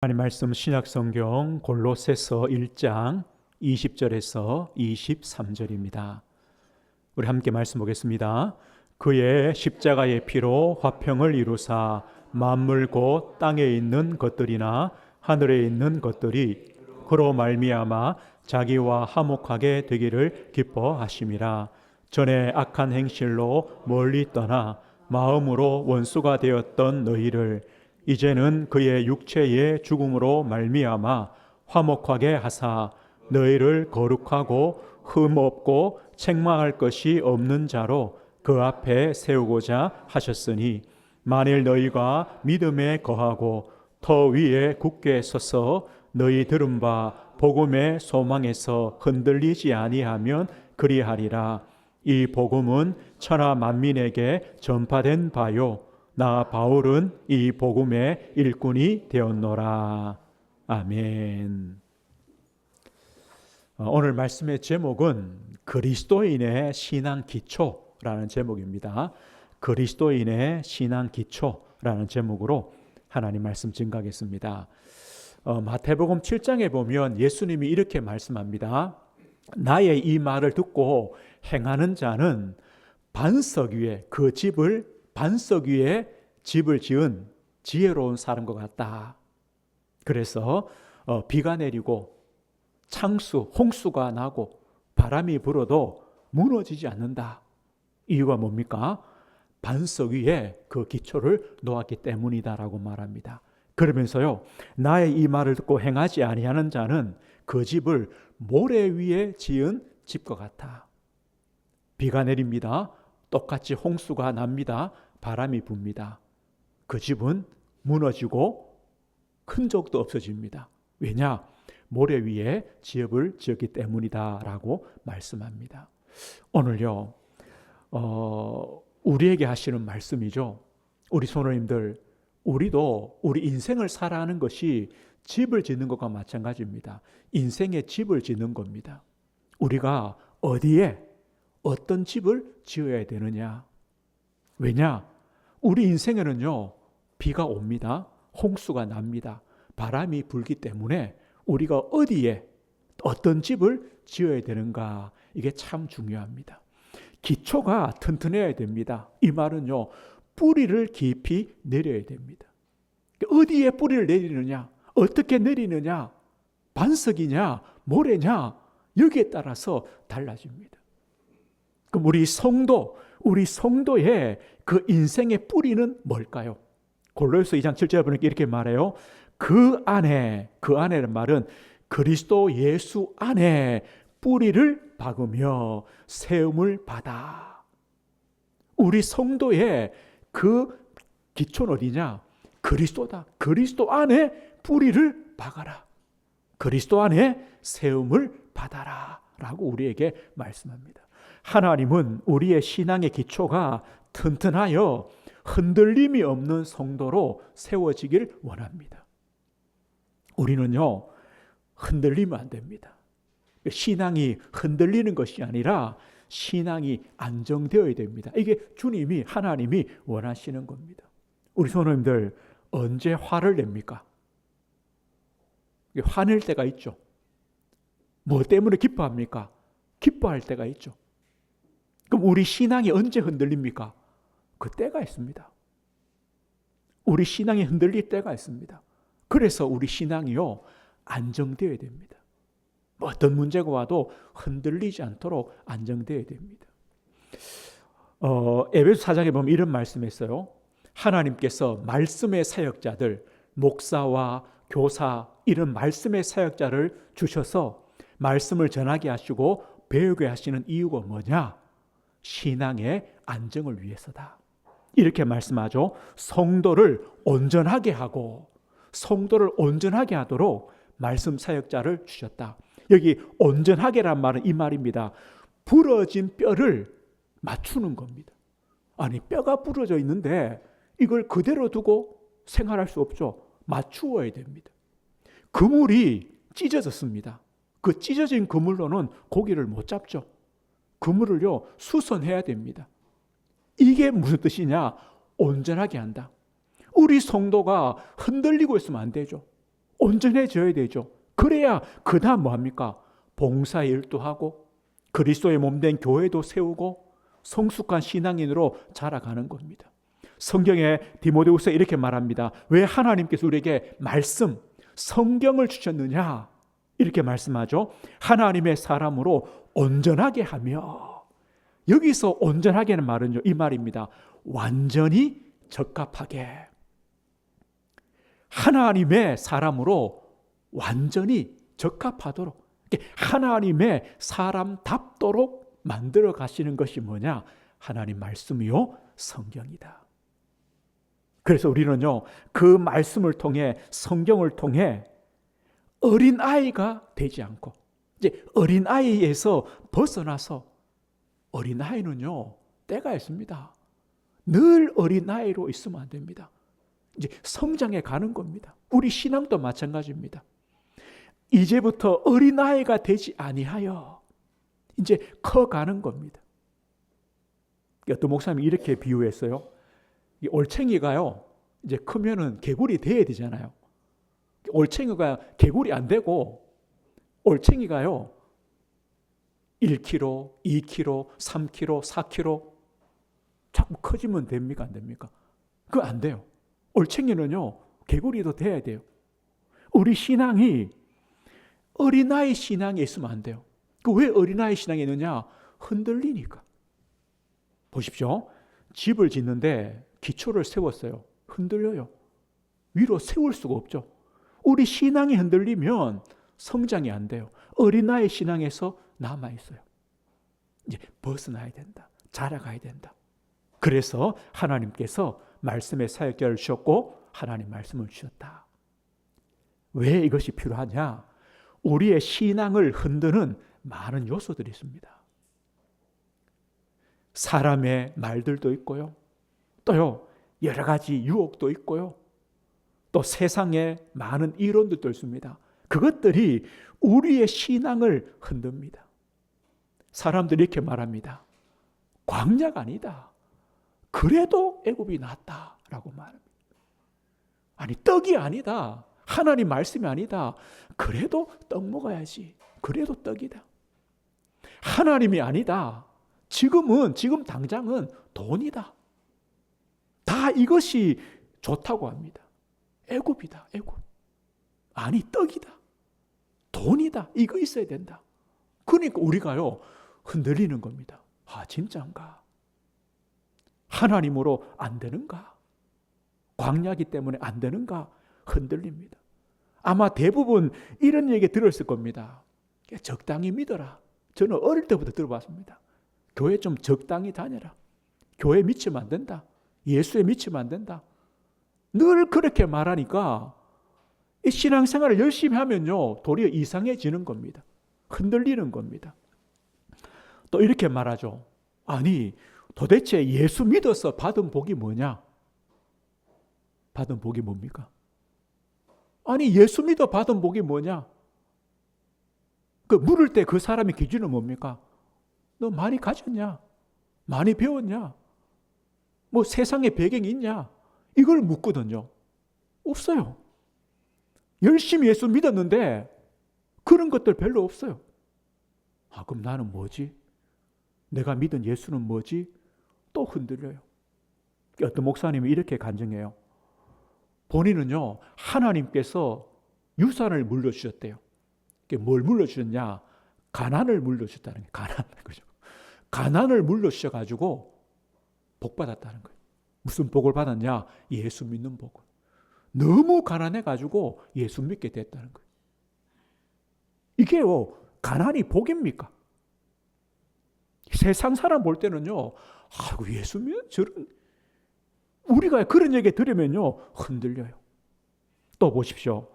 하나님 말씀 신약성경 골로새서 1장 20절에서 23절입니다. 우리 함께 말씀 보겠습니다. 그의 십자가의 피로 화평을 이루사 만물 곧 땅에 있는 것들이나 하늘에 있는 것들이 그로 말미암아 자기와 화목하게 되기를 기뻐하심이라. 전에 악한 행실로 멀리 떠나 마음으로 원수가 되었던 너희를 이제는 그의 육체의 죽음으로 말미암아 화목하게 하사 너희를 거룩하고 흠없고 책망할 것이 없는 자로 그 앞에 세우고자 하셨으니, 만일 너희가 믿음에 거하고 더 위에 굳게 서서 너희 들은 바 복음의 소망에서 흔들리지 아니하면 그리하리라. 이 복음은 천하 만민에게 전파된 바요 나 바울은 이 복음의 일꾼이 되었노라. 아멘. 오늘 말씀의 제목은 그리스도인의 신앙 기초라는 제목입니다. 그리스도인의 신앙 기초라는 제목으로 하나님 말씀 증거하겠습니다. 마태복음 7장에 보면 예수님이 이렇게 말씀합니다. 나의 이 말을 듣고 행하는 자는 반석 위에 반석 위에 집을 지은 지혜로운 사람과 같다. 그래서 비가 내리고 홍수가 나고 바람이 불어도 무너지지 않는다. 이유가 뭡니까? 반석 위에 그 기초를 놓았기 때문이다라고 말합니다. 그러면서요, 나의 이 말을 듣고 행하지 아니하는 자는 그 집을 모래 위에 지은 집과 같아. 비가 내립니다. 똑같이 홍수가 납니다. 바람이 붑니다. 그 집은 무너지고 흔적도 없어집니다. 왜냐? 모래 위에 집을 지었기 때문이다 라고 말씀합니다. 오늘요, 우리에게 하시는 말씀이죠. 우리 선생님들, 우리도 우리 인생을 살아가는 것이 집을 짓는 것과 마찬가지입니다. 인생의 집을 짓는 겁니다. 우리가 어디에 어떤 집을 지어야 되느냐? 왜냐? 우리 인생에는요, 비가 옵니다. 홍수가 납니다. 바람이 불기 때문에 우리가 어디에 어떤 집을 지어야 되는가, 이게 참 중요합니다. 기초가 튼튼해야 됩니다. 이 말은요, 뿌리를 깊이 내려야 됩니다. 어디에 뿌리를 내리느냐, 어떻게 내리느냐, 반석이냐, 모래냐, 여기에 따라서 달라집니다. 그럼 우리 성도의 그 인생의 뿌리는 뭘까요? 골로새 2장 7절에 보니까 이렇게 말해요. 그 안에는 말은 그리스도 예수 안에 뿌리를 박으며 세움을 받아. 우리 성도의 그 기초는 어디냐? 그리스도다. 그리스도 안에 뿌리를 박아라. 그리스도 안에 세움을 받아라 라고 우리에게 말씀합니다. 하나님은 우리의 신앙의 기초가 튼튼하여 흔들림이 없는 성도로 세워지길 원합니다. 우리는요, 흔들리면 안 됩니다. 신앙이 흔들리는 것이 아니라 신앙이 안정되어야 됩니다. 이게 하나님이 원하시는 겁니다. 우리 성도님들, 언제 화를 냅니까? 화낼 때가 있죠. 뭐 때문에 기뻐합니까? 기뻐할 때가 있죠. 그럼 우리 신앙이 언제 흔들립니까? 그 때가 있습니다. 우리 신앙이 흔들릴 때가 있습니다. 그래서 우리 신앙이요, 안정되어야 됩니다. 어떤 문제가 와도 흔들리지 않도록 안정되어야 됩니다. 에베소 4장에 보면 이런 말씀이 있어요. 하나님께서 말씀의 사역자들, 목사와 교사, 이런 말씀의 사역자를 주셔서 말씀을 전하게 하시고 배우게 하시는 이유가 뭐냐? 신앙의 안정을 위해서다. 이렇게 말씀하죠. 성도를 온전하게 하도록 말씀 사역자를 주셨다. 여기 온전하게란 말은 이 말입니다. 부러진 뼈를 맞추는 겁니다. 아니, 뼈가 부러져 있는데 이걸 그대로 두고 생활할 수 없죠. 맞추어야 됩니다. 그물이 찢어졌습니다. 그 찢어진 그물로는 고기를 못 잡죠. 그물을요, 수선해야 됩니다. 이게 무슨 뜻이냐? 온전하게 한다. 우리 성도가 흔들리고 있으면 안 되죠. 온전해져야 되죠. 그래야 그 다음 뭐합니까? 봉사일도 하고 그리스도의 몸된 교회도 세우고 성숙한 신앙인으로 자라가는 겁니다. 성경에 디모데후서에 이렇게 말합니다. 왜 하나님께서 우리에게 말씀, 성경을 주셨느냐? 이렇게 말씀하죠. 하나님의 사람으로 온전하게 하며, 여기서 온전하게는 말은요, 이 말입니다. 완전히 적합하게. 하나님의 사람으로 완전히 적합하도록, 하나님의 사람답도록 만들어 가시는 것이 뭐냐? 하나님 말씀이요, 성경이다. 그래서 우리는요, 그 말씀을 통해, 성경을 통해 어린아이가 되지 않고, 이제 어린아이에서 벗어나서, 어린아이는요, 때가 있습니다. 늘 어린아이로 있으면 안 됩니다. 이제 성장해 가는 겁니다. 우리 신앙도 마찬가지입니다. 이제부터 어린아이가 되지 아니하여 이제 커가는 겁니다. 어떤 목사님이 이렇게 비유했어요. 올챙이가요, 이제 크면은 개구리 돼야 되잖아요. 올챙이가 개구리 안 되고, 올챙이가요, 1kg, 2kg, 3kg, 4kg 자꾸 커지면 됩니까? 안 됩니까? 그거 안 돼요. 올챙이는요, 개구리도 돼야 돼요. 우리 신앙이 어린아이 신앙에 있으면 안 돼요. 왜 어린아이 신앙에 있느냐? 흔들리니까. 보십시오. 집을 짓는데 기초를 세웠어요. 흔들려요. 위로 세울 수가 없죠. 우리 신앙이 흔들리면 성장이 안 돼요. 어린아이 신앙에서 남아있어요. 이제 벗어나야 된다. 자라가야 된다. 그래서 하나님께서 말씀의 사역자를 주셨고 하나님 말씀을 주셨다. 왜 이것이 필요하냐? 우리의 신앙을 흔드는 많은 요소들이 있습니다. 사람의 말들도 있고요. 또요, 여러 가지 유혹도 있고요. 또 세상에 많은 이론들도 있습니다. 그것들이 우리의 신앙을 흔듭니다. 사람들이 이렇게 말합니다. 광야가 아니다. 그래도 애굽이 낫다라고 말합니다. 아니, 떡이 아니다. 하나님 말씀이 아니다. 그래도 떡 먹어야지. 그래도 떡이다. 하나님이 아니다. 지금 당장은 돈이다. 다 이것이 좋다고 합니다. 애굽이다. 애굽. 아니, 떡이다. 돈이다. 이거 있어야 된다. 그러니까 우리가요, 흔들리는 겁니다. 아, 진짜인가? 하나님으로 안 되는가? 광야기 때문에 안 되는가? 흔들립니다. 아마 대부분 이런 얘기 들었을 겁니다. 적당히 믿어라. 저는 어릴 때부터 들어봤습니다. 교회 좀 적당히 다녀라. 교회 미치면 안 된다. 예수에 미치면 안 된다. 늘 그렇게 말하니까 이 신앙생활을 열심히 하면요, 도리어 이상해지는 겁니다. 흔들리는 겁니다. 또 이렇게 말하죠. 아니, 도대체 예수 믿어서 받은 복이 뭐냐? 받은 복이 뭡니까? 아니, 예수 믿어 받은 복이 뭐냐? 그 물을 때 그 사람의 기준은 뭡니까? 너 많이 가졌냐? 많이 배웠냐? 뭐 세상에 배경이 있냐? 이걸 묻거든요. 없어요. 열심히 예수 믿었는데 그런 것들 별로 없어요. 아, 그럼 나는 뭐지? 내가 믿은 예수는 뭐지? 또 흔들려요. 어떤 목사님이 이렇게 간증해요. 본인은요, 하나님께서 유산을 물려주셨대요. 뭘 물려주셨냐? 가난을 물려주셨다는 거예요. 가난. 그죠? 가난을 물려주셔가지고 복 받았다는 거예요. 무슨 복을 받았냐? 예수 믿는 복을. 너무 가난해가지고 예수 믿게 됐다는 거예요. 이게요, 가난이 복입니까? 세상 사람 볼 때는요, 아이고, 예수 믿는 저런, 우리가 그런 얘기 들으면요, 흔들려요. 또 보십시오.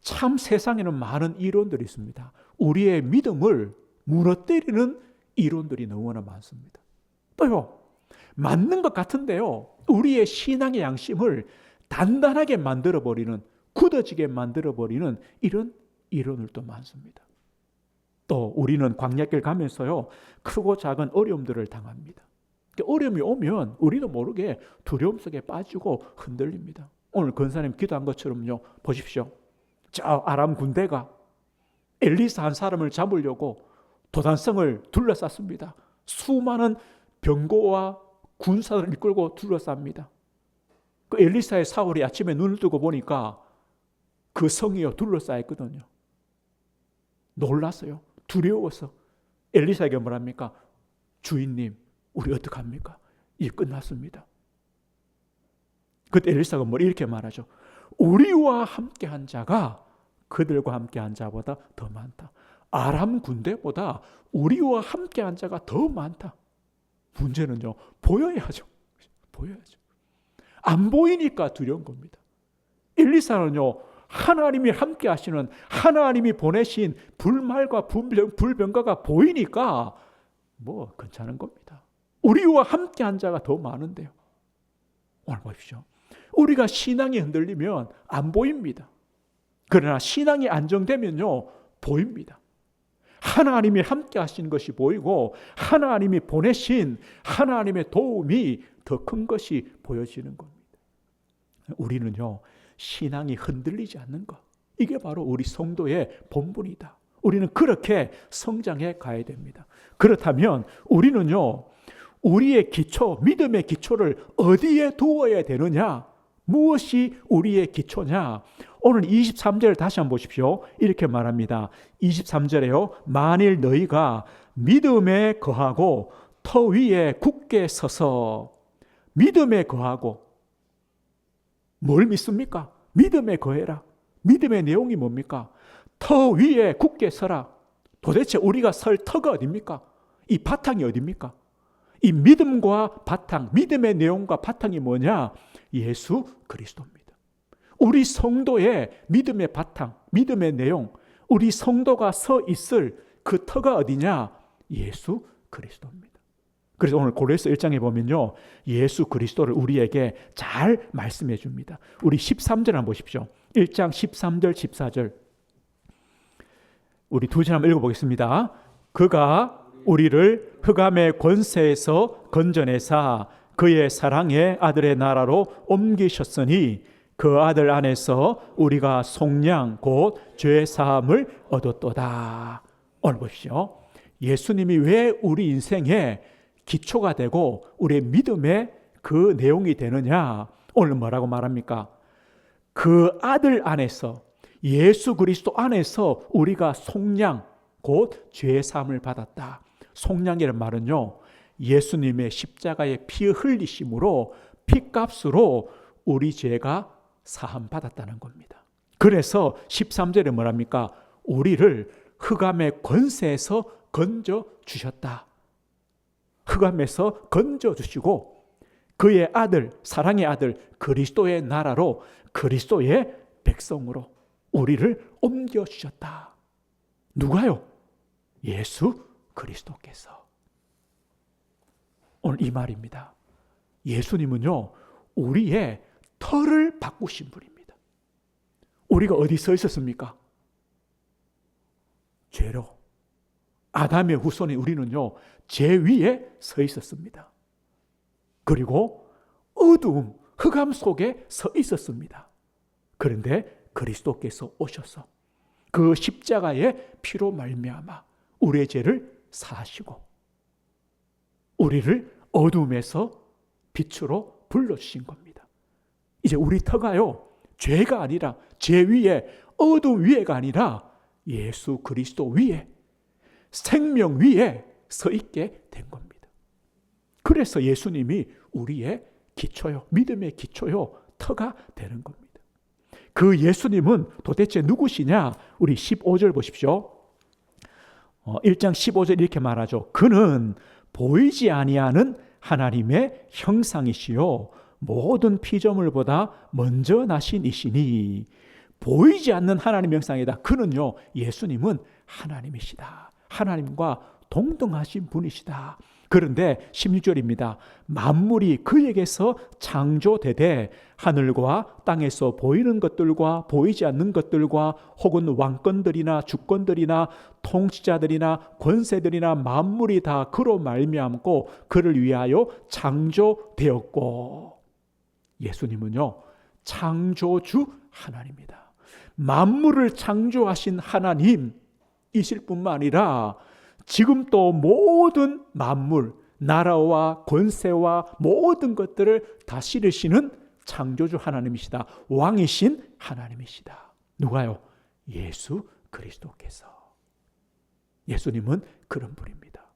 참 세상에는 많은 이론들이 있습니다. 우리의 믿음을 무너뜨리는 이론들이 너무나 많습니다. 또요, 맞는 것 같은데요, 우리의 신앙의 양심을 단단하게 만들어버리는, 굳어지게 만들어버리는 이런 이론들도 많습니다. 또 우리는 광야길 가면서요, 크고 작은 어려움들을 당합니다. 어려움이 오면 우리도 모르게 두려움 속에 빠지고 흔들립니다. 오늘 권사님 기도한 것처럼요, 보십시오. 저 아람 군대가 엘리사 한 사람을 잡으려고 도단성을 둘러쌌습니다. 수많은 병거와 군사들을 이끌고 둘러쌉니다. 그 엘리사의 사울이 아침에 눈을 뜨고 보니까 그 성이요 둘러싸여 있거든요. 놀랐어요. 두려워서 엘리사에게 뭐랍니까? 주인님, 우리 어떡합니까? 이제 끝났습니다. 그때 엘리사가 이렇게 말하죠. 우리와 함께한 자가 그들과 함께한 자보다 더 많다. 아람 군대보다 우리와 함께한 자가 더 많다. 문제는요, 보여야죠. 보여야죠. 안 보이니까 두려운 겁니다. 엘리사는요, 하나님이 함께 하시는, 하나님이 보내신 불말과 불병거가 보이니까 괜찮은 겁니다. 우리와 함께한 자가 더 많은데요. 오늘 보십시오. 우리가 신앙이 흔들리면 안 보입니다. 그러나 신앙이 안정되면요, 보입니다. 하나님이 함께 하시는 것이 보이고 하나님이 보내신 하나님의 도움이 더 큰 것이 보여지는 겁니다. 우리는요, 신앙이 흔들리지 않는 것, 이게 바로 우리 성도의 본분이다. 우리는 그렇게 성장해 가야 됩니다. 그렇다면 우리는요, 우리의 기초, 믿음의 기초를 어디에 두어야 되느냐? 무엇이 우리의 기초냐? 오늘 23절 다시 한번 보십시오. 이렇게 말합니다. 23절에요. 만일 너희가 믿음에 거하고 터 위에 굳게 서서, 믿음에 거하고, 뭘 믿습니까? 믿음에 거해라. 믿음의 내용이 뭡니까? 터 위에 굳게 서라. 도대체 우리가 설 터가 어딥니까? 이 바탕이 어딥니까? 이 믿음과 바탕, 믿음의 내용과 바탕이 뭐냐? 예수 그리스도입니다. 우리 성도의 믿음의 바탕, 믿음의 내용, 우리 성도가 서 있을 그 터가 어디냐? 예수 그리스도입니다. 그래서 오늘 고린도서 1장에 보면요, 예수 그리스도를 우리에게 잘 말씀해 줍니다. 우리 13절 한번 보십시오. 1장 13절 14절 우리 두 절 한번 읽어보겠습니다. 그가 우리를 흑암의 권세에서 건져내사 그의 사랑의 아들의 나라로 옮기셨으니 그 아들 안에서 우리가 속량 곧 죄 사함을 얻었도다. 오늘 보십시오. 예수님이 왜 우리 인생의 기초가 되고 우리의 믿음의 그 내용이 되느냐? 오늘 뭐라고 말합니까? 그 아들 안에서, 예수 그리스도 안에서 우리가 속량 곧 죄 사함을 받았다. 속량이라는 말은요, 예수님의 십자가의 피 흘리심으로, 피값으로 우리 죄가 사함 받았다는 겁니다. 그래서 13절에 뭐랍니까? 우리를 흑암의 권세에서 건져 주셨다. 흑암에서 건져 주시고 그의 아들, 사랑의 아들 그리스도의 나라로, 그리스도의 백성으로 우리를 옮겨 주셨다. 누가요? 예수 그리스도께서. 오늘 이 말입니다. 예수님은요, 우리의 터를 바꾸신 분입니다. 우리가 어디 서 있었습니까? 죄로. 아담의 후손인 우리는요, 죄 위에 서 있었습니다. 그리고 어두움, 흑암 속에 서 있었습니다. 그런데 그리스도께서 오셔서 그 십자가의 피로 말미암아 우리의 죄를 사하시고 우리를 어둠에서 빛으로 불러주신 겁니다. 이제 우리 터가요, 죄가 아니라, 죄 위에, 어둠 위에가 아니라 예수 그리스도 위에, 생명 위에 서 있게 된 겁니다. 그래서 예수님이 우리의 기초요, 믿음의 기초요, 터가 되는 겁니다. 그 예수님은 도대체 누구시냐? 우리 15절 보십시오. 1장 15절 이렇게 말하죠. 그는 보이지 아니하는 하나님의 형상이시요 모든 피조물보다 먼저 나신 이시니. 보이지 않는 하나님의 형상이다. 그는요, 예수님은 하나님이시다. 하나님과 동등하신 분이시다. 그런데 16절입니다. 만물이 그에게서 창조되되 하늘과 땅에서 보이는 것들과 보이지 않는 것들과 혹은 왕권들이나 주권들이나 통치자들이나 권세들이나 만물이 다 그로 말미암고 그를 위하여 창조되었고. 예수님은요, 창조주 하나님입니다. 만물을 창조하신 하나님이실 뿐만 아니라 지금 또 모든 만물, 나라와 권세와 모든 것들을 다스리시는 창조주 하나님이시다. 왕이신 하나님이시다. 누가요? 예수 그리스도께서. 예수님은 그런 분입니다.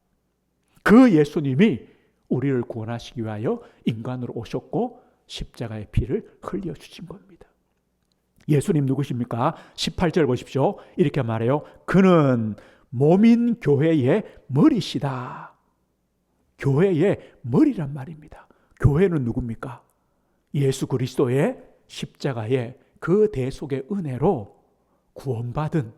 그 예수님이 우리를 구원하시기 위하여 인간으로 오셨고 십자가의 피를 흘려주신 겁니다. 예수님 누구십니까? 18절 보십시오. 이렇게 말해요. 그는 몸인 교회의 머리시다. 교회의 머리란 말입니다. 교회는 누굽니까? 예수 그리스도의 십자가의 그 대속의 은혜로 구원받은,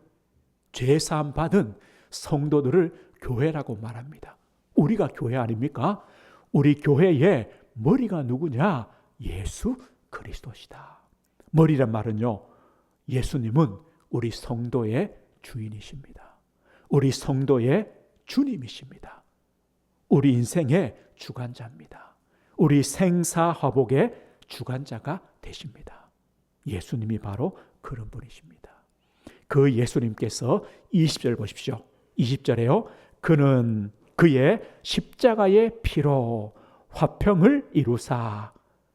죄사함 받은 성도들을 교회라고 말합니다. 우리가 교회 아닙니까? 우리 교회의 머리가 누구냐? 예수 그리스도시다. 머리란 말은요, 예수님은 우리 성도의 주인이십니다. 우리 성도의 주님이십니다. 우리 인생의 주관자입니다. 우리 생사화복의 주관자가 되십니다. 예수님이 바로 그런 분이십니다. 그 예수님께서 20절 보십시오. 20절에요. 그는 그의 십자가의 피로 화평을 이루사,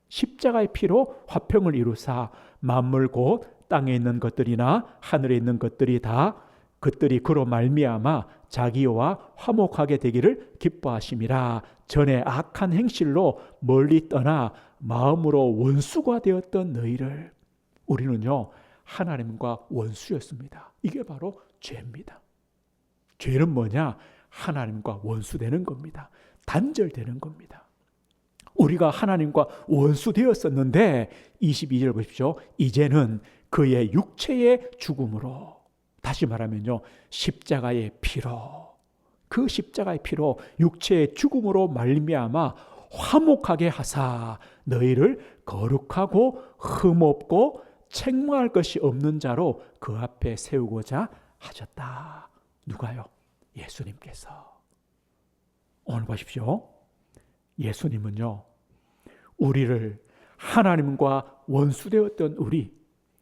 십자가의 피로 화평을 이루사 만물 곧 땅에 있는 것들이나 하늘에 있는 것들이 다 그들이 그로 말미암아 자기와 화목하게 되기를 기뻐하심이라. 전에 악한 행실로 멀리 떠나 마음으로 원수가 되었던 너희를. 우리는요, 하나님과 원수였습니다. 이게 바로 죄입니다. 죄는 뭐냐? 하나님과 원수되는 겁니다. 단절되는 겁니다. 우리가 하나님과 원수되었었는데 22절 보십시오. 이제는 그의 육체의 죽음으로, 다시 말하면요, 십자가의 피로, 그 십자가의 피로 육체의 죽음으로 말미암아 화목하게 하사 너희를 거룩하고 흠없고 책망할 것이 없는 자로 그 앞에 세우고자 하셨다. 누가요? 예수님께서. 오늘 보십시오. 예수님은요, 우리를 하나님과 원수되었던 우리,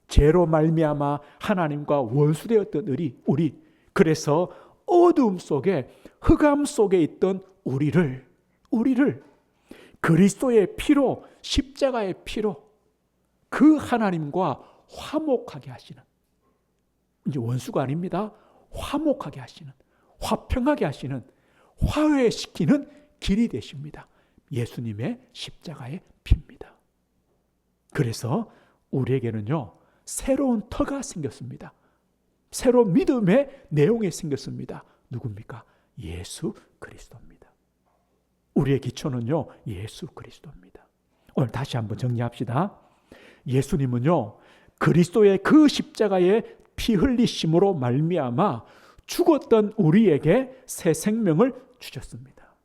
죄로 말미암아 하나님과 원수되었던 우리, 그래서 어두움 속에, 흑암 속에 있던 우리를 그리스도의 피로, 십자가의 피로 그 하나님과 화목하게 하시는, 이제 원수가 아닙니다. 화목하게 하시는, 화평하게 하시는, 화해시키는 길이 되십니다. 예수님의 십자가의 피입니다. 그래서 우리에게는요, 새로운 터가 생겼습니다. 새로운 믿음의 내용이 생겼습니다. 누굽니까? 예수 그리스도입니다. 우리의 기초는요, 예수 그리스도입니다. 오늘 다시 한번 정리합시다. 예수님은요, 그리스도의 그 십자가의 피 흘리심으로 말미암아 죽었던 우리에게 새 생명을 주셨습니다.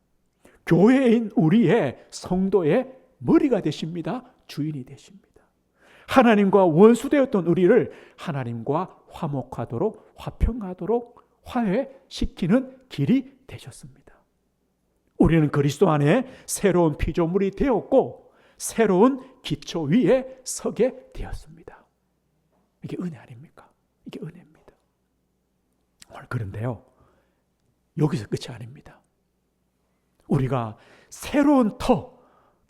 교회인 우리의 성도의 머리가 되십니다. 주인이 되십니다. 하나님과 원수되었던 우리를 하나님과 화목하도록, 화평하도록 화해시키는 길이 되셨습니다. 우리는 그리스도 안에 새로운 피조물이 되었고 새로운 기초 위에 서게 되었습니다. 이게 은혜 아닙니까? 이게 은혜입니다. 그런데요, 여기서 끝이 아닙니다. 우리가 새로운 터,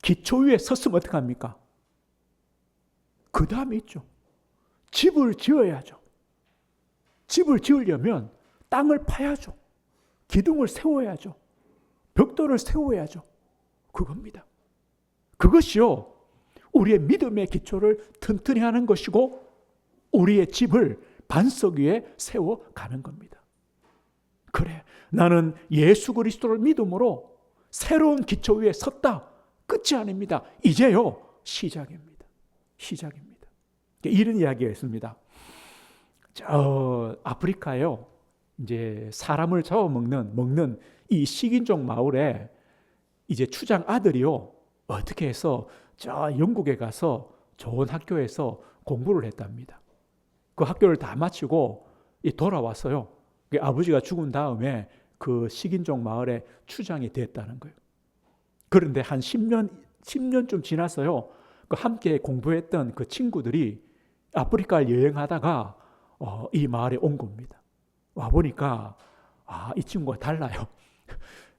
기초 위에 섰으면 어떡합니까? 그 다음에 있죠. 집을 지어야죠. 집을 지으려면 땅을 파야죠. 기둥을 세워야죠. 벽돌을 세워야죠. 그겁니다. 그것이요, 우리의 믿음의 기초를 튼튼히 하는 것이고 우리의 집을 반석 위에 세워가는 겁니다. 그래, 나는 예수 그리스도를 믿음으로 새로운 기초 위에 섰다. 끝이 아닙니다. 이제요, 시작입니다. 시작입니다. 이런 이야기가 있습니다. 저 아프리카요, 이제 사람을 잡아먹는 이 식인종 마을에 이제 추장 아들이요, 어떻게 해서 저 영국에 가서 좋은 학교에서 공부를 했답니다. 그 학교를 다 마치고 돌아왔어요. 아버지가 죽은 다음에 그 식인종 마을의 추장이 됐다는 거예요. 그런데 한 10년쯤 지났어요. 그 함께 공부했던 그 친구들이 아프리카를 여행하다가 이 마을에 온 겁니다. 와 보니까 이 친구가 달라요.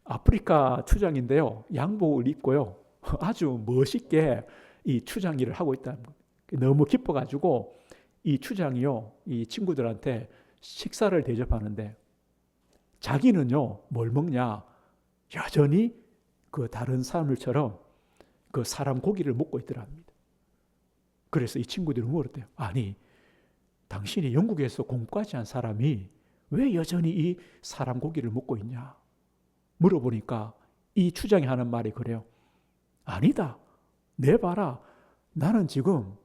아프리카 추장인데요. 양복을 입고요. 아주 멋있게 이 추장 일을 하고 있다는 거예요. 너무 기뻐가지고 이 추장이요, 이 친구들한테 식사를 대접하는데 자기는요, 뭘 먹냐? 여전히 그 다른 사람들처럼 그 사람 고기를 먹고 있더랍니다. 그래서 이 친구들이 물었대요. 아니, 당신이 영국에서 공부까지 한 사람이 왜 여전히 이 사람 고기를 먹고 있냐? 물어보니까 이 추장이 하는 말이 그래요. 아니다. 내 봐라. 나는 지금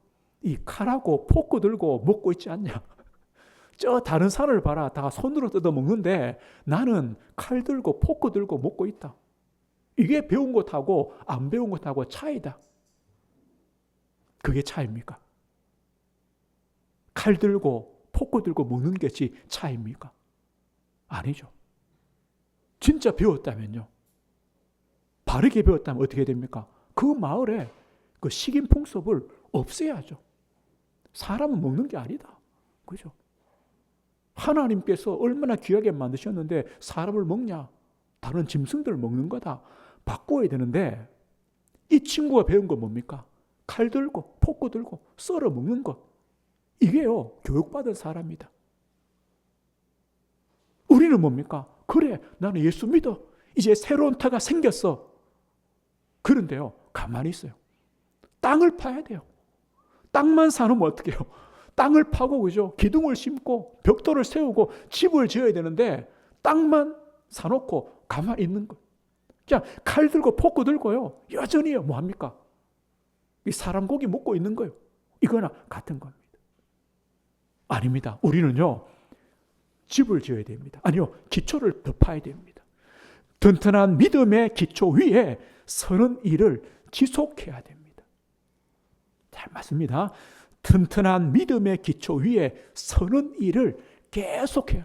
이 칼하고 포크 들고 먹고 있지 않냐? 저 다른 사람을 봐라. 다 손으로 뜯어 먹는데 나는 칼 들고 포크 들고 먹고 있다. 이게 배운 것하고 안 배운 것하고 차이다. 그게 차이입니까? 칼 들고 포크 들고 먹는 것이 차이입니까? 아니죠. 진짜 배웠다면요. 바르게 배웠다면 어떻게 됩니까? 그 마을에 그 식인 풍습을 없애야죠. 사람은 먹는 게 아니다. 그죠? 하나님께서 얼마나 귀하게 만드셨는데 사람을 먹냐? 다른 짐승들을 먹는 거다. 바꿔야 되는데 이 친구가 배운 건 뭡니까? 칼 들고 포크 들고 썰어 먹는 것. 이게요, 교육받은 사람이다. 우리는 뭡니까? 그래, 나는 예수 믿어. 이제 새로운 터가 생겼어. 그런데요, 가만히 있어요. 땅을 파야 돼요. 땅만 사놓으면 어떻게 해요? 땅을 파고, 그죠? 기둥을 심고 벽돌을 세우고 집을 지어야 되는데 땅만 사놓고 가만히 있는 거예요. 그냥 칼 들고 포크 들고요, 여전히요, 뭐합니까? 이 사람 고기 먹고 있는 거예요. 이거나 같은 겁니다. 아닙니다. 우리는요, 집을 지어야 됩니다. 아니요, 기초를 더 파야 됩니다. 튼튼한 믿음의 기초 위에 서는 일을 지속해야 됩니다. 잘 맞습니다. 튼튼한 믿음의 기초 위에 서는 일을 계속해요.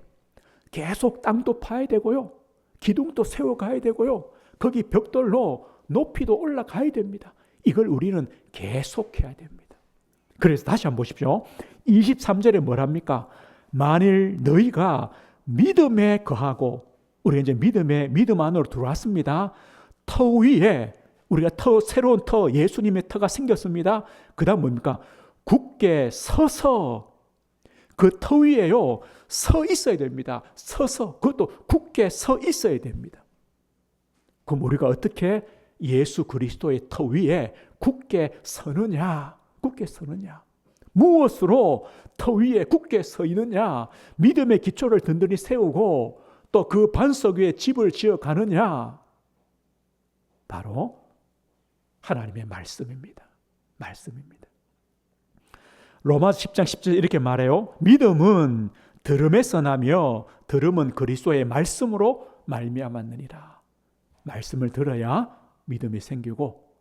계속 땅도 파야 되고요, 기둥도 세워가야 되고요, 거기 벽돌로 높이도 올라가야 됩니다. 이걸 우리는 계속해야 됩니다. 그래서 다시 한번 보십시오. 23절에 뭐랍니까? 만일 너희가 믿음에 거하고, 우리가 이제 믿음 안으로 들어왔습니다. 터 위에 우리가 새로운 터, 예수님의 터가 생겼습니다. 그 다음 뭡니까? 굳게 서서 그 터 위에요, 서 있어야 됩니다. 서서, 그것도 굳게 서 있어야 됩니다. 그럼 우리가 어떻게 예수 그리스도의 터 위에 굳게 서느냐? 굳게 서느냐? 무엇으로 터 위에 굳게 서 있느냐? 믿음의 기초를 든든히 세우고 또 그 반석 위에 집을 지어 가느냐? 바로 하나님의 말씀입니다. 말씀입니다. 로마서 10장 10절 이렇게 말해요. 믿음은 들음에서 나며 들음은 그리스도의 말씀으로 말미암았느니라. 말씀을 들어야 믿음이 생기고,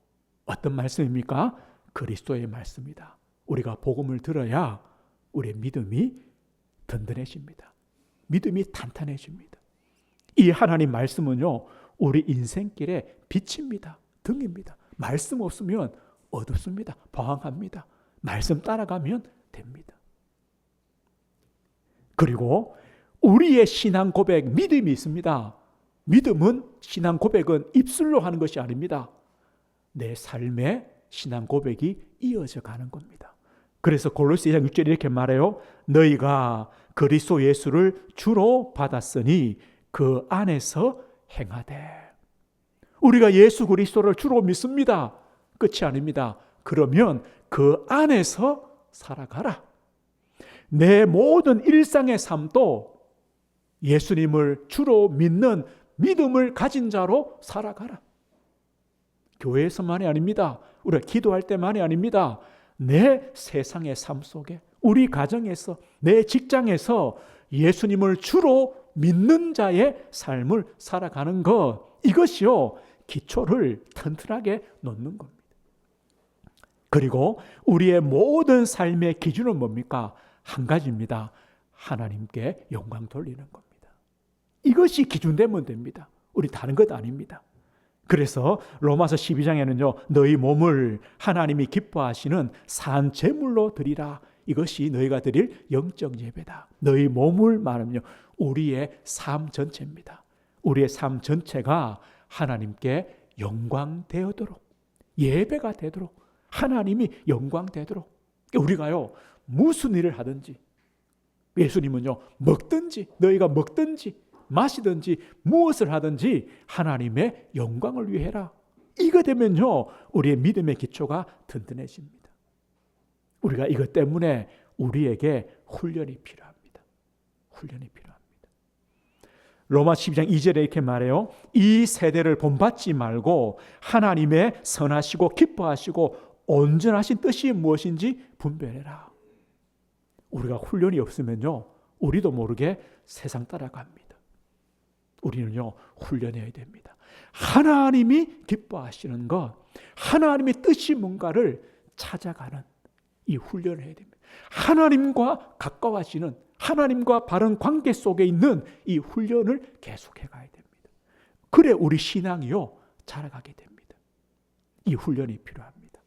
어떤 말씀입니까? 그리스도의 말씀이다. 우리가 복음을 들어야 우리의 믿음이 든든해집니다. 믿음이 탄탄해집니다. 이 하나님 말씀은요, 우리 인생길의 빛입니다. 등입니다. 말씀 없으면 어둡습니다. 방황합니다. 말씀 따라가면 됩니다. 그리고 우리의 신앙 고백, 믿음이 있습니다. 믿음은, 신앙 고백은 입술로 하는 것이 아닙니다. 내 삶의 신앙 고백이 이어져 가는 겁니다. 그래서 골로새 2장 6절에 이렇게 말해요. 너희가 그리스도 예수를 주로 받았으니 그 안에서 행하되. 우리가 예수 그리스도를 주로 믿습니다. 끝이 아닙니다. 그러면 그 안에서 살아가라. 내 모든 일상의 삶도 예수님을 주로 믿는 믿음을 가진 자로 살아가라. 교회에서만이 아닙니다. 우리가 기도할 때만이 아닙니다. 내 세상의 삶 속에, 우리 가정에서, 내 직장에서 예수님을 주로 믿는 자의 삶을 살아가는 것, 이것이요, 기초를 튼튼하게 놓는 겁니다. 그리고 우리의 모든 삶의 기준은 뭡니까? 한 가지입니다. 하나님께 영광 돌리는 겁니다. 이것이 기준되면 됩니다. 우리 다른 것 아닙니다. 그래서 로마서 12장에는요, 너희 몸을 하나님이 기뻐하시는 산 제물로 드리라, 이것이 너희가 드릴 영적 예배다. 너희 몸을 말하면요, 우리의 삶 전체입니다. 우리의 삶 전체가 하나님께 영광되도록, 예배가 되도록, 하나님이 영광되도록, 우리가요 무슨 일을 하든지, 예수님은요 먹든지 너희가 먹든지 마시든지 무엇을 하든지 하나님의 영광을 위해 해라. 이거 되면요 우리의 믿음의 기초가 든든해집니다. 우리가 이것 때문에 우리에게 훈련이 필요합니다. 훈련이 필요합니다. 로마 12장 2절에 이렇게 말해요. 이 세대를 본받지 말고 하나님의 선하시고 기뻐하시고 온전하신 뜻이 무엇인지 분별해라. 우리가 훈련이 없으면요 우리도 모르게 세상 따라갑니다. 우리는요 훈련해야 됩니다. 하나님이 기뻐하시는 것, 하나님의 뜻이 뭔가를 찾아가는 이 훈련을 해야 됩니다. 하나님과 가까워지는, 하나님과 바른 관계 속에 있는 이 훈련을 계속해 가야 됩니다. 그래 우리 신앙이요 자라가게 됩니다. 이 훈련이 필요합니다.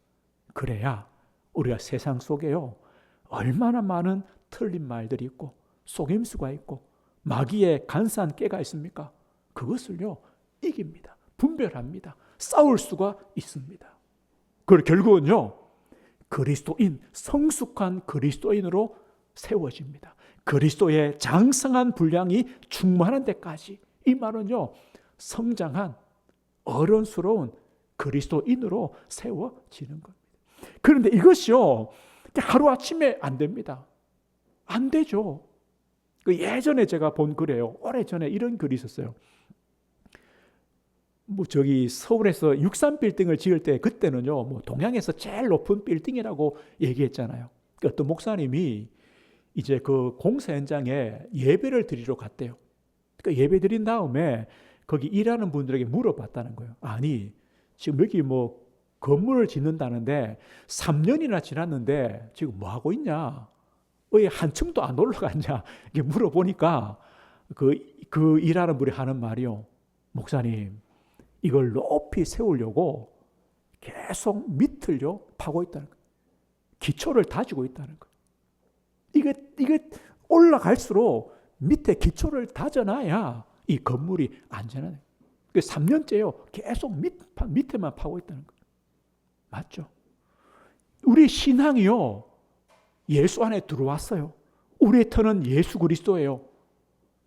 그래야 우리가 세상 속에요 얼마나 많은 틀린 말들이 있고 속임수가 있고 마귀의 간사한 깨가 있습니까? 그것을요 이깁니다. 분별합니다. 싸울 수가 있습니다. 그리고 결국은요 그리스도인, 성숙한 그리스도인으로 세워집니다. 그리스도의 장성한 분량이 충만한 데까지, 이 말은요 성장한 어른스러운 그리스도인으로 세워지는 겁니다. 그런데 이것이요 하루아침에 안 됩니다. 안 되죠. 예전에 제가 본 글이에요. 오래전에 이런 글이 있었어요. 서울에서 63빌딩을 지을 때 그때는요 동양에서 제일 높은 빌딩이라고 얘기했잖아요. 어떤 목사님이 이제 그 공사 현장에 예배를 드리러 갔대요. 그러니까 예배 드린 다음에 거기 일하는 분들에게 물어봤다는 거예요. 아니 지금 여기 건물을 짓는다는데 3년이나 지났는데 지금 뭐 하고 있냐? 왜 한층도 안 올라갔냐? 이렇게 물어보니까 그 일하는 분이 하는 말이요. 목사님, 이걸 높이 세우려고 계속 밑을요 파고 있다는 거예요. 기초를 다지고 있다는 거예요. 이게 올라갈수록 밑에 기초를 다져놔야 이 건물이 안전하네. 3년째요 계속 밑에만 파고 있다는 거예요. 맞죠? 우리 신앙이요 예수 안에 들어왔어요. 우리의 터는 예수 그리스도예요.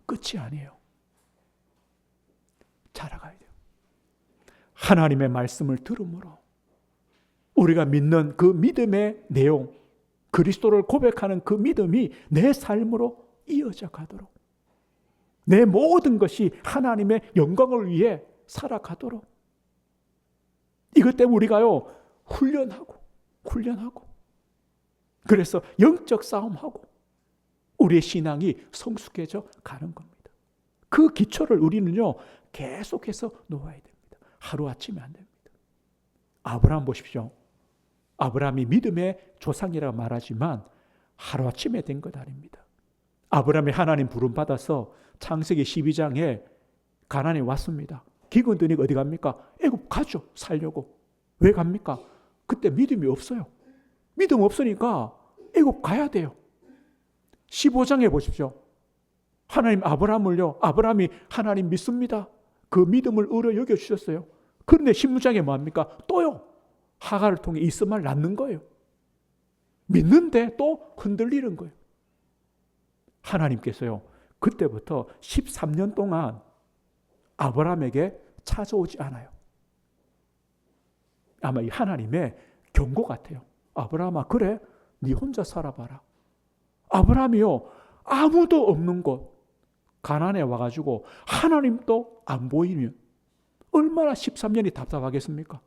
끝이 아니에요. 자라가야 돼요. 하나님의 말씀을 들음으로 우리가 믿는 그 믿음의 내용, 그리스도를 고백하는 그 믿음이 내 삶으로 이어져 가도록, 내 모든 것이 하나님의 영광을 위해 살아가도록, 이것 때문에 우리가요 훈련하고 그래서 영적 싸움하고 우리의 신앙이 성숙해져 가는 겁니다. 그 기초를 우리는요 계속해서 놓아야 됩니다. 하루아침에 안 됩니다. 아브라함 보십시오. 아브라함이 믿음의 조상이라고 말하지만 하루아침에 된 것 아닙니다. 아브라함이 하나님 부름받아서 창세기 12장에 가나안에 왔습니다. 기근더니 어디 갑니까? 애굽 가죠. 살려고. 왜 갑니까? 그때 믿음이 없어요. 믿음 없으니까 애굽 가야 돼요. 15장에 보십시오. 하나님 아브라함이 하나님 믿습니다. 그 믿음을 의로 여겨주셨어요. 그런데 16장에 뭐합니까? 또요. 하갈을 통해 이스마엘 낳는 거예요. 믿는데 또 흔들리는 거예요. 하나님께서요. 그때부터 13년 동안 아브라함에게 찾아오지 않아요. 아마 이 하나님의 경고 같아요. 아브라함아, 그래, 네 혼자 살아봐라. 아브라함이요, 아무도 없는 곳 가나안에 와가지고 하나님도 안 보이면 얼마나 13년이 답답하겠습니까?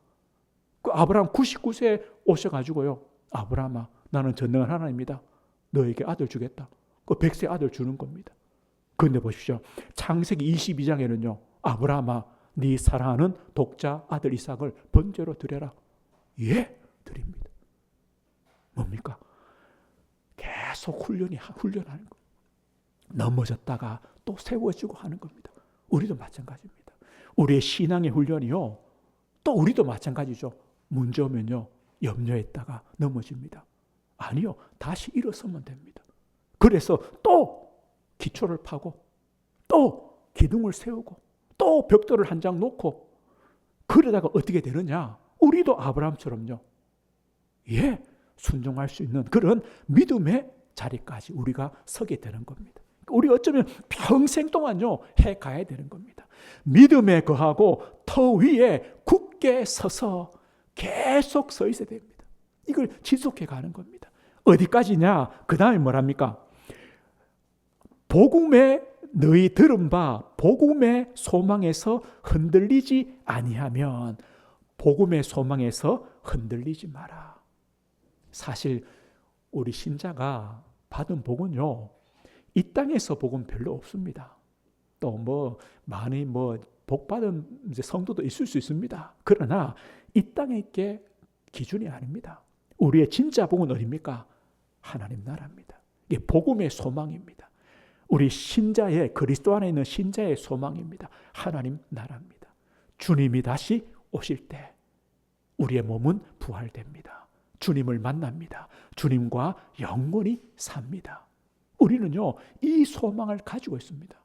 그 아브라함 99세에 오셔가지고요, 아브라함아, 나는 전능한 하나님이다. 너에게 아들 주겠다. 그 100세 아들 주는 겁니다. 그런데 보십시오. 창세기 22장에는요, 아브라함아, 네 사랑하는 독자 아들 이삭을 번제로 드려라. 예, 드립니다. 뭡니까? 계속 훈련하는 거예요. 넘어졌다가 또 세워지고 하는 겁니다. 우리도 마찬가지입니다. 우리의 신앙의 훈련이요, 또 우리도 마찬가지죠. 문제 오면요, 염려했다가 넘어집니다. 아니요. 다시 일어서면 됩니다. 그래서 또 기초를 파고 또 기둥을 세우고 또 벽돌을 한 장 놓고 그러다가 어떻게 되느냐? 우리도 아브라함처럼요. 순종할 수 있는 그런 믿음의 자리까지 우리가 서게 되는 겁니다. 우리 어쩌면 평생 동안요 해 가야 되는 겁니다. 믿음에 거하고 터 위에 굳게 서서 계속 서 있어야 됩니다. 이걸 지속해 가는 겁니다. 어디까지냐? 그 다음에 뭐랍니까? 복음에 너희 들은 바 복음의 소망에서 흔들리지 아니하면 복음의 소망에서 흔들리지 마라. 사실 우리 신자가 받은 복은요 이 땅에서 복은 별로 없습니다. 또 많이 복 받은 성도도 있을 수 있습니다. 그러나 이 땅의 게 기준이 아닙니다. 우리의 진짜 복은 어디입니까? 하나님 나라입니다. 이게 복음의 소망입니다. 우리 신자의 그리스도 안에 있는 신자의 소망입니다. 하나님 나라입니다. 주님이 다시 오실 때 우리의 몸은 부활됩니다. 주님을 만납니다. 주님과 영원히 삽니다. 우리는요 이 소망을 가지고 있습니다.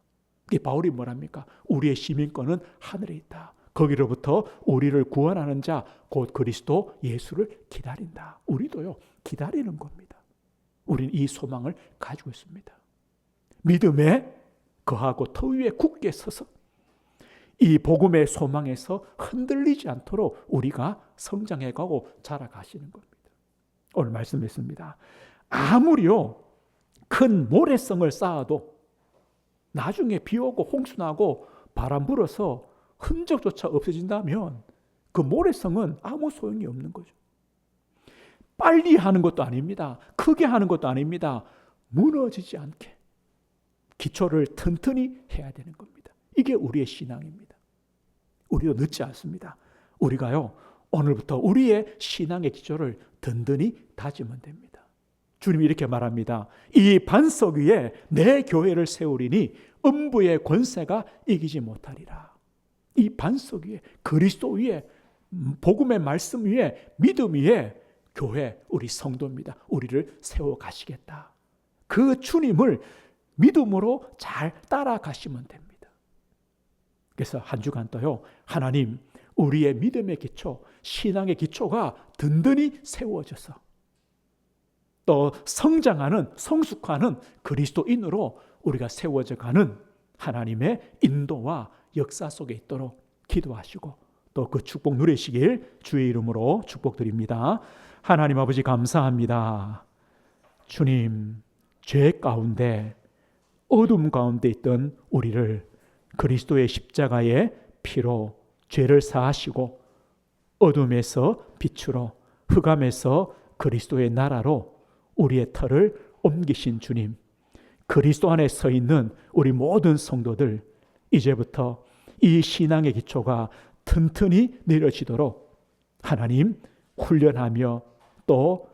바울이 뭐랍니까? 우리의 시민권은 하늘에 있다. 거기로부터 우리를 구원하는 자 곧 그리스도 예수를 기다린다. 우리도요 기다리는 겁니다. 우리는 이 소망을 가지고 있습니다. 믿음에 거하고 터 위에 굳게 서서 이 복음의 소망에서 흔들리지 않도록 우리가 성장해가고 자라가시는 겁니다. 오늘 말씀했습니다. 아무리요 큰 모래성을 쌓아도 나중에 비 오고 홍수 나고 바람 불어서 흔적조차 없어진다면 그 모래성은 아무 소용이 없는 거죠. 빨리 하는 것도 아닙니다. 크게 하는 것도 아닙니다. 무너지지 않게 기초를 튼튼히 해야 되는 겁니다. 이게 우리의 신앙입니다. 우리도 늦지 않습니다. 우리가요 오늘부터 우리의 신앙의 기초를 든든히 다지면 됩니다. 주님이 이렇게 말합니다. 이 반석 위에 내 교회를 세우리니 음부의 권세가 이기지 못하리라. 이 반석 위에 그리스도 위에 복음의 말씀 위에 믿음 위에 교회 우리 성도입니다. 우리를 세워가시겠다. 그 주님을 믿음으로 잘 따라가시면 됩니다. 그래서 한 주간 또요 하나님 우리의 믿음의 기초 신앙의 기초가 든든히 세워져서 또 성장하는 성숙하는 그리스도인으로 우리가 세워져 가는 하나님의 인도와 역사 속에 있도록 기도하시고 또 그 축복 누리시길 주의 이름으로 축복드립니다. 하나님 아버지 감사합니다. 주님 죄 가운데 어둠 가운데 있던 우리를 그리스도의 십자가의 피로 죄를 사하시고 어둠에서 빛으로 흑암에서 그리스도의 나라로 우리의 터를 옮기신 주님, 그리스도 안에 서 있는 우리 모든 성도들 이제부터 이 신앙의 기초가 튼튼히 내려지도록 하나님 훈련하며 또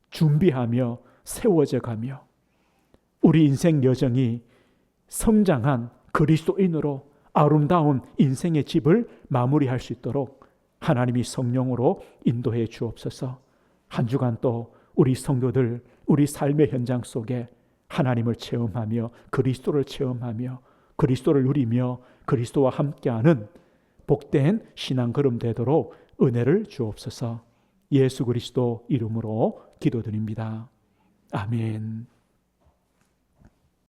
준비하며 세워져 가며 우리 인생 여정이 성장한 그리스도인으로 아름다운 인생의 집을 마무리할 수 있도록 하나님이 성령으로 인도해 주옵소서. 한 주간 또 우리 성도들 우리 삶의 현장 속에 하나님을 체험하며 그리스도를 체험하며 그리스도를 누리며 그리스도와 함께하는 복된 신앙 걸음 되도록 은혜를 주옵소서. 예수 그리스도 이름으로 기도드립니다. 아멘.